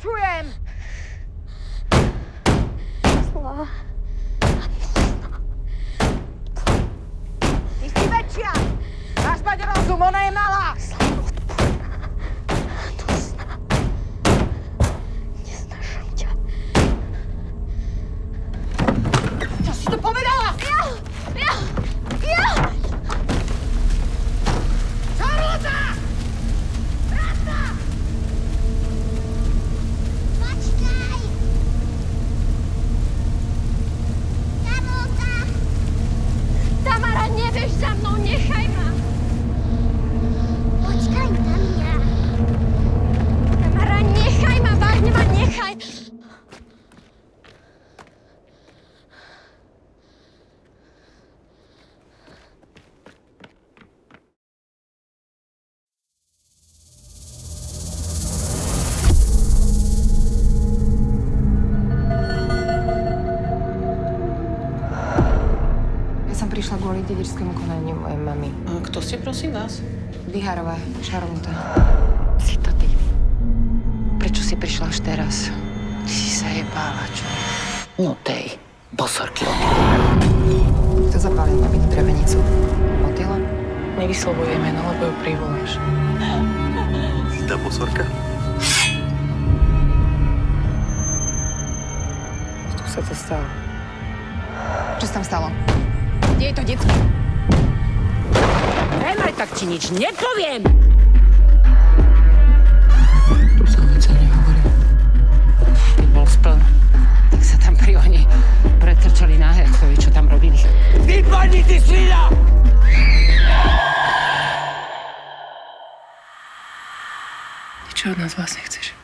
Počujem! Zlá. Ty si väčšia! Máš mať rozum, ona je malá! Neznášam ťa. Čo si to povedala? Ja! Charlotte! Vráť sa! Počkaj! Charlotte! Tamara, nebež za mnou, nechaj ma! Počkaj, Tamara! Tamara, nechaj ma, vážne ma nechaj! Ja som prišla kvôli dedičskému konaniu mojej mamy. A kto ste, prosím vás? Biharová, Charlotte. Si to ty. Prečo si prišla až teraz? Ty si sa jej bála, čo? No tej, bosorky. Kto zapálil mami trevenicu? Motýla? Nevyslovuje meno, lebo ju privoláš. Tá bosorka? Tu sa to stalo. Čo sa tam stalo? Kde je to detko? Nemaj, tak ti nič nepoviem! Tu sa nič nehovorí. Keď bol spln, tak sa tam pri ohni pretrčali na Hercovi, čo tam robili. Vypadni, ty svina! Ty čo od nás vlastne chceš?